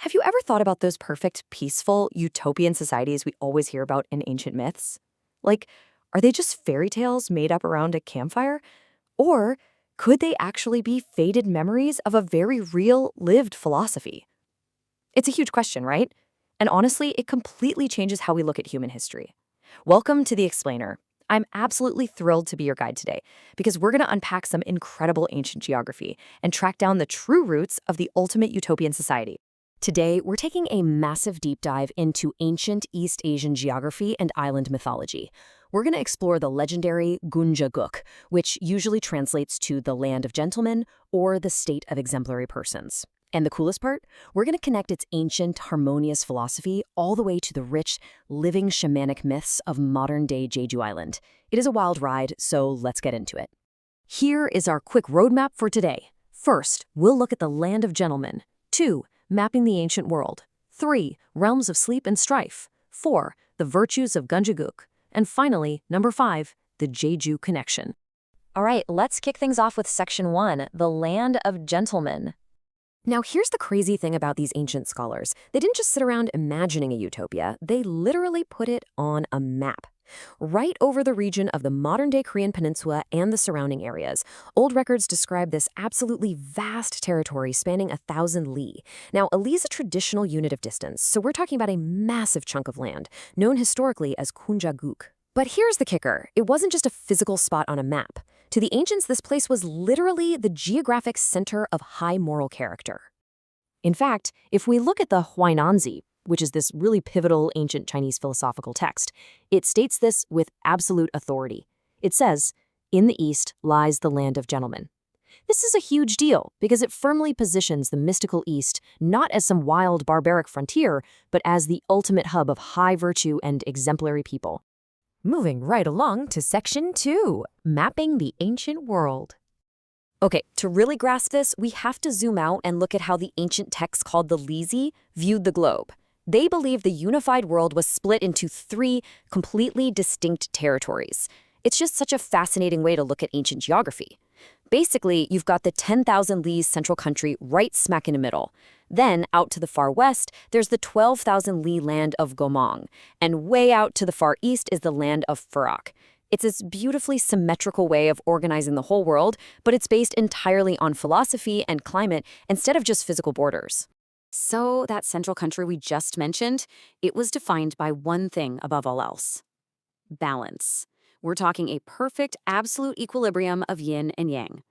Have you ever thought about those perfect, peaceful, utopian societies we always hear about in ancient myths? Like, are they just fairy tales made up around a campfire? Or could they actually be faded memories of a very real, lived philosophy? It's a huge question, right? And honestly, it completely changes how we look at human history. Welcome to The Explainer. I'm absolutely thrilled to be your guide today because we're going to unpack some incredible ancient geography and track down the true roots of the ultimate utopian society. Today, we're taking a massive deep dive into ancient East Asian geography and island mythology. We're going to explore the legendary Gunja, which usually translates to the land of gentlemen or the state of exemplary persons. And the coolest part? We're going to connect its ancient, harmonious philosophy all the way to the rich, living shamanic myths of modern-day Jeju Island. It is a wild ride, so let's get into it. Here is our quick roadmap for today. First, we'll look at the land of gentlemen. 2. Mapping the ancient world. 3. Realms of sleep and strife. 4. The virtues of Gunja. And finally, number 5, the Jeju connection. All right, let's kick things off with section 1, the land of gentlemen. Now, here's the crazy thing about these ancient scholars. They didn't just sit around imagining a utopia, they literally put it on a map. Right over the region of the modern-day Korean peninsula and the surrounding areas. Old records describe this absolutely vast territory spanning 1,000 li. Now, a li is a traditional unit of distance, so we're talking about a massive chunk of land, known historically as Gunja. But here's the kicker. It wasn't just a physical spot on a map. To the ancients, this place was literally the geographic center of high moral character. In fact, if we look at the Huainanzi, which is this really pivotal ancient Chinese philosophical text, it states this with absolute authority. It says, "In the east lies the land of gentlemen." This is a huge deal because it firmly positions the mystical East not as some wild barbaric frontier, but as the ultimate hub of high virtue and exemplary people. Moving right along to section 2, mapping the ancient world. Okay, to really grasp this, we have to zoom out and look at how the ancient texts called the Lizi viewed the globe. They believed the unified world was split into 3 completely distinct territories. It's just such a fascinating way to look at ancient geography. Basically, you've got the 10,000 Li's central country right smack in the middle. Then, out to the far west, there's the 12,000 Li land of Gomong. And way out to the far east is the land of Furak. It's this beautifully symmetrical way of organizing the whole world, but it's based entirely on philosophy and climate instead of just physical borders. So that central country we just mentioned, it was defined by one thing above all else: balance. We're talking a perfect, absolute equilibrium of yin and yang.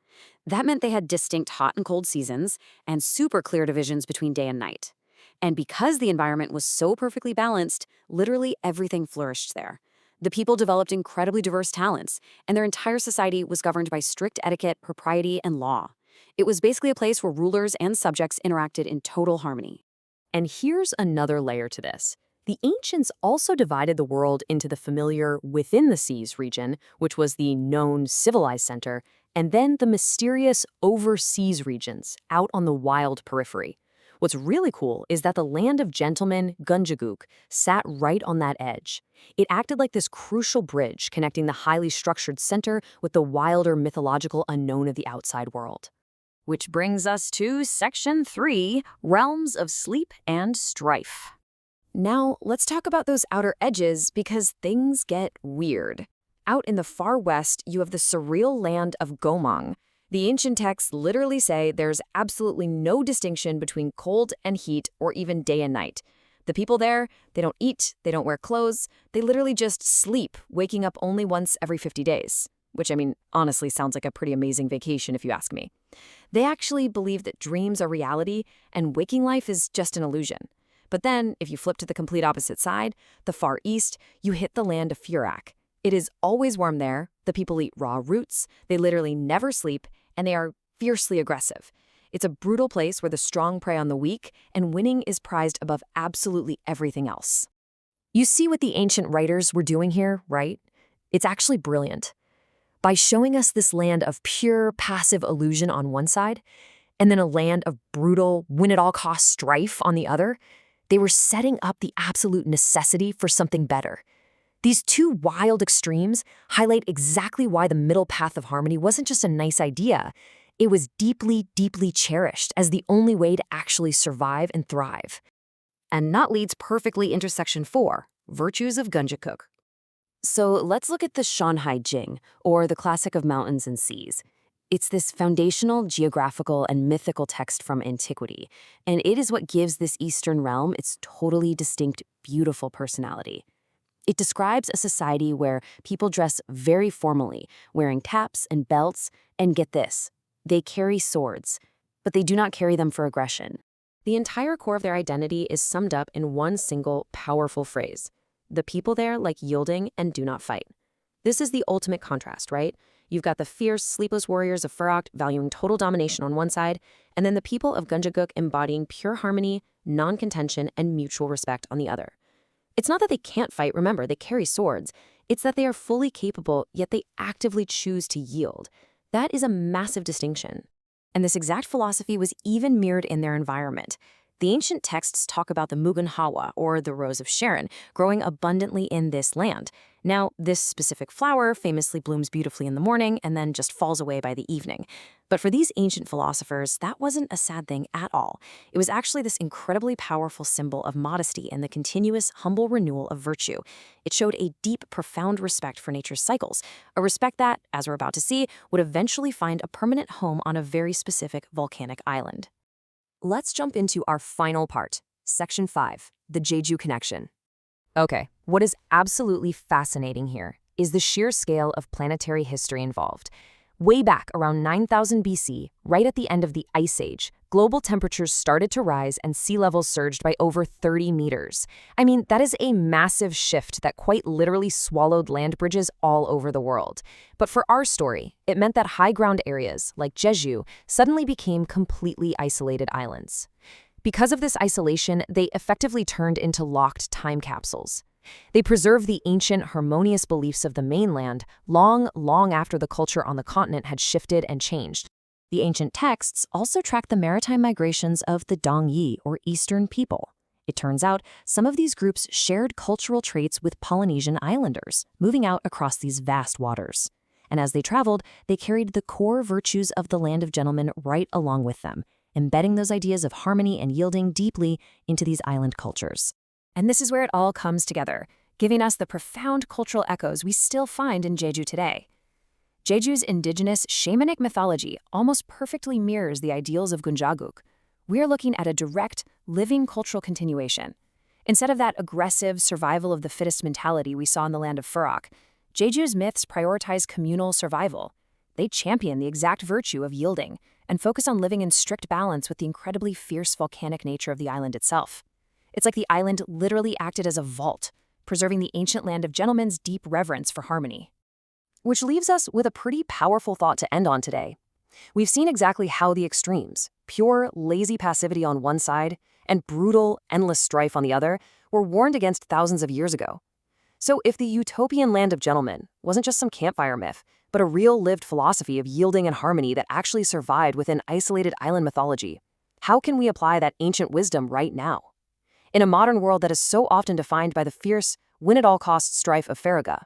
That meant they had distinct hot and cold seasons and super clear divisions between day and night. And because the environment was so perfectly balanced, literally everything flourished there. The people developed incredibly diverse talents, and their entire society was governed by strict etiquette, propriety, and law. It was basically a place where rulers and subjects interacted in total harmony. And here's another layer to this. The ancients also divided the world into the familiar within the seas region, which was the known civilized center, and then the mysterious overseas regions out on the wild periphery. What's really cool is that the land of gentlemen, Gunja, sat right on that edge. It acted like this crucial bridge connecting the highly structured center with the wilder mythological unknown of the outside world. Which brings us to section 3, realms of sleep and strife. Now, let's talk about those outer edges because things get weird. Out in the far west, you have the surreal land of Gomong. The ancient texts literally say there's absolutely no distinction between cold and heat or even day and night. The people there, they don't eat, they don't wear clothes, they literally just sleep, waking up only once every 50 days. Which, I mean, honestly sounds like a pretty amazing vacation if you ask me. They actually believe that dreams are reality and waking life is just an illusion. But then, if you flip to the complete opposite side, the Far East, you hit the land of Furak. It is always warm there, the people eat raw roots, they literally never sleep, and they are fiercely aggressive. It's a brutal place where the strong prey on the weak, and winning is prized above absolutely everything else. You see what the ancient writers were doing here, right? It's actually brilliant. By showing us this land of pure, passive illusion on one side, and then a land of brutal, win-at-all-cost strife on the other, they were setting up the absolute necessity for something better. These 2 wild extremes highlight exactly why the middle path of harmony wasn't just a nice idea. It was deeply, deeply cherished as the only way to actually survive and thrive. And that leads perfectly into section 4, virtues of Gunja. So let's look at the Shanhai Jing, or the classic of mountains and seas. It's this foundational geographical and mythical text from antiquity, and it is what gives this Eastern realm its totally distinct, beautiful personality. It describes a society where people dress very formally, wearing caps and belts, and get this, they carry swords, but they do not carry them for aggression. The entire core of their identity is summed up in one single, powerful phrase. The people there like yielding and do not fight. This is the ultimate contrast, right? You've got the fierce, sleepless warriors of Furak valuing total domination on one side, and then the people of Gunja embodying pure harmony, non-contention, and mutual respect on the other. It's not that they can't fight, remember, they carry swords. It's that they are fully capable, yet they actively choose to yield. That is a massive distinction. And this exact philosophy was even mirrored in their environment. The ancient texts talk about the Mugun Hawa, or the Rose of Sharon, growing abundantly in this land. Now, this specific flower famously blooms beautifully in the morning and then just falls away by the evening. But for these ancient philosophers, that wasn't a sad thing at all. It was actually this incredibly powerful symbol of modesty and the continuous, humble renewal of virtue. It showed a deep, profound respect for nature's cycles, a respect that, as we're about to see, would eventually find a permanent home on a very specific volcanic island. Let's jump into our final part, Section 5, the Jeju connection. Okay, what is absolutely fascinating here is the sheer scale of planetary history involved. Way back around 9000 BC, right at the end of the Ice Age, global temperatures started to rise and sea levels surged by over 30 meters. I mean, that is a massive shift that quite literally swallowed land bridges all over the world. But for our story, it meant that high ground areas, like Jeju, suddenly became completely isolated islands. Because of this isolation, they effectively turned into locked time capsules. They preserved the ancient, harmonious beliefs of the mainland long, long after the culture on the continent had shifted and changed. The ancient texts also track the maritime migrations of the Dongyi, or Eastern people. It turns out some of these groups shared cultural traits with Polynesian islanders, moving out across these vast waters. And as they traveled, they carried the core virtues of the land of gentlemen right along with them, embedding those ideas of harmony and yielding deeply into these island cultures. And this is where it all comes together, giving us the profound cultural echoes we still find in Jeju today. Jeju's indigenous shamanic mythology almost perfectly mirrors the ideals of Gunjaguk. We're looking at a direct, living cultural continuation. Instead of that aggressive survival of the fittest mentality we saw in the land of Furak, Jeju's myths prioritize communal survival. They champion the exact virtue of yielding and focus on living in strict balance with the incredibly fierce volcanic nature of the island itself. It's like the island literally acted as a vault, preserving the ancient land of gentlemen's deep reverence for harmony. Which leaves us with a pretty powerful thought to end on today. We've seen exactly how the extremes, pure, lazy passivity on one side and brutal, endless strife on the other, were warned against thousands of years ago. So if the utopian land of gentlemen wasn't just some campfire myth, but a real lived philosophy of yielding and harmony that actually survived within isolated island mythology, how can we apply that ancient wisdom right now? In a modern world that is so often defined by the fierce, win-at-all-costs strife of Farragut,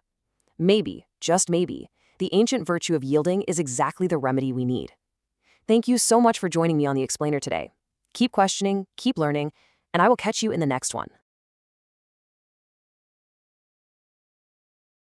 maybe, just maybe, the ancient virtue of yielding is exactly the remedy we need. Thank you so much for joining me on The Explainer today. Keep questioning, keep learning, and I will catch you in the next one.